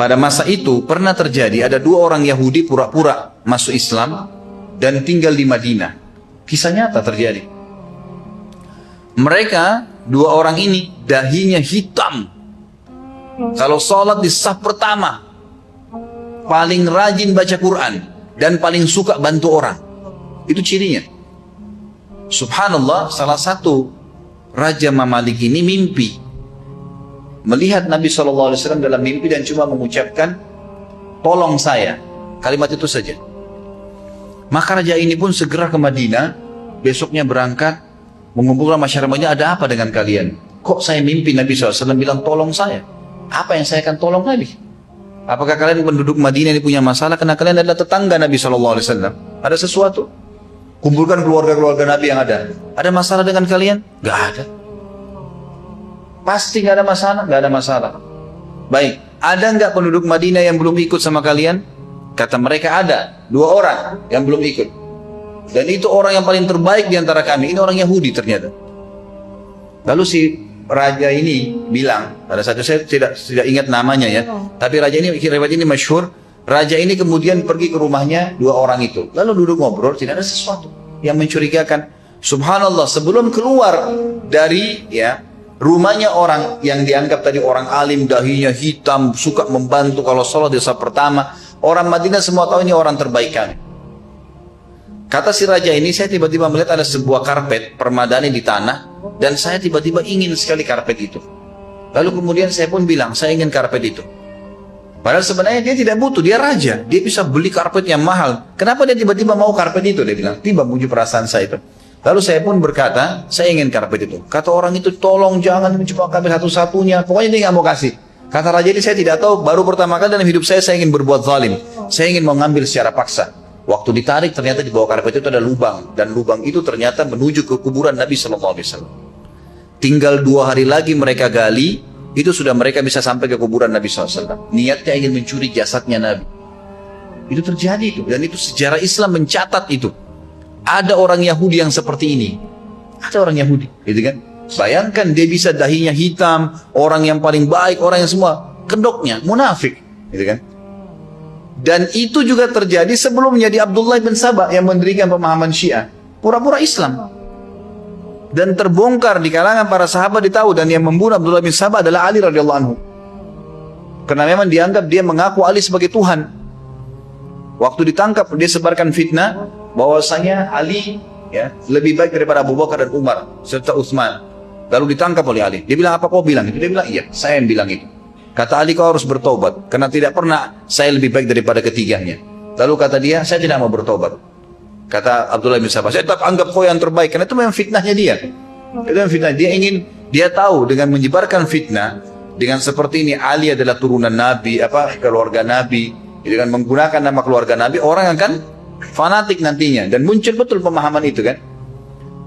pada masa itu pernah terjadi ada dua orang Yahudi pura-pura masuk Islam dan tinggal di Madinah. Kisah nyata terjadi. Mereka, dua orang ini, dahinya hitam. Kalau sholat di saf pertama, paling rajin baca Quran, dan paling suka bantu orang. Itu cirinya. Subhanallah, salah satu Raja Mamalik ini mimpi. Melihat Nabi SAW dalam mimpi dan cuma mengucapkan, tolong saya. Kalimat itu saja. Maka raja ini pun segera ke Madinah, besoknya berangkat, mengumpulkan masyarakatnya, ada apa dengan kalian? Kok saya mimpi Nabi SAW bilang tolong saya? Apa yang saya akan tolong Nabi? Apakah kalian penduduk Madinah ini punya masalah? Karena kalian adalah tetangga Nabi SAW. Ada sesuatu? Kumpulkan keluarga-keluarga Nabi yang ada. Ada masalah dengan kalian? Gak ada. Pasti gak ada masalah? Gak ada masalah. Baik, ada nggak penduduk Madinah yang belum ikut sama kalian? Kata mereka ada, 2 orang yang belum ikut. Dan itu orang yang paling terbaik di antara kami. Ini orang Yahudi ternyata. Lalu si raja ini bilang, pada satu saya tidak ingat namanya ya, tapi raja ini, riwayat ini masyhur. Raja ini kemudian pergi ke rumahnya 2 orang itu. Lalu duduk ngobrol, tidak ada sesuatu yang mencurigakan. Subhanallah, sebelum keluar dari rumahnya orang yang dianggap tadi orang alim, dahinya hitam, suka membantu kalau sholat di saf pertama, orang Madinah semua tahu ini orang terbaik kami. Kata si raja ini, saya tiba-tiba melihat ada sebuah karpet permadani di tanah, dan saya tiba-tiba ingin sekali karpet itu. Lalu kemudian saya pun bilang, saya ingin karpet itu. Padahal sebenarnya dia tidak butuh, dia raja, dia bisa beli karpet yang mahal. Kenapa dia tiba-tiba mau karpet itu? Dia bilang, tiba muncul perasaan saya itu. Lalu saya pun berkata, saya ingin karpet itu. Kata orang itu, tolong jangan mencoba karpet satu-satunya, pokoknya dia nggak mau kasih. Kata raja ini, saya tidak tahu, baru pertama kali dalam hidup saya ingin berbuat zalim. Saya ingin mengambil secara paksa. Waktu ditarik, ternyata di bawah karpet itu ada lubang. Dan lubang itu ternyata menuju ke kuburan Nabi SAW. Tinggal 2 hari lagi mereka gali, itu sudah mereka bisa sampai ke kuburan Nabi SAW. Niatnya ingin mencuri jasadnya Nabi. Itu terjadi itu. Dan itu sejarah Islam mencatat itu. Ada orang Yahudi yang seperti ini. Ada orang Yahudi, gitu kan? Bayangkan dia bisa dahinya hitam, orang yang paling baik, orang yang semua, kedoknya, munafik, gitu kan? Dan itu juga terjadi sebelum menjadi Abdullah bin Sabah yang mendirikan pemahaman Syiah. Pura-pura Islam. Dan terbongkar di kalangan para sahabat ditahu, dan yang membunuh Abdullah bin Sabah adalah Ali radhiyallahu anhu. Karena memang dianggap dia mengaku Ali sebagai Tuhan. Waktu ditangkap, dia sebarkan fitnah bahwasanya Ali lebih baik daripada Abu Bakar dan Umar serta Utsman. Lalu ditangkap oleh Ali. Dia bilang, apa kau bilang itu? Dia bilang, iya, saya yang bilang itu. Kata Ali, kau harus bertobat, karena tidak pernah saya lebih baik daripada ketiganya. Lalu kata dia, saya tidak mau bertobat. Kata Abdullah bin Sabah, saya tetap anggap kau yang terbaik, karena itu memang fitnahnya dia. Itu memang fitnah. Dia tahu dengan menyebarkan fitnah, dengan seperti ini, Ali adalah turunan Nabi, keluarga Nabi, dengan menggunakan nama keluarga Nabi, orang akan fanatik nantinya. Dan muncul betul pemahaman itu kan.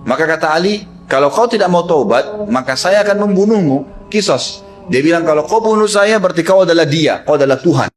Maka kata Ali, kalau kau tidak mau taubat, maka saya akan membunuhmu. Kisos. Dia bilang, kalau kau bunuh saya, berarti kau adalah dia, kau adalah Tuhan.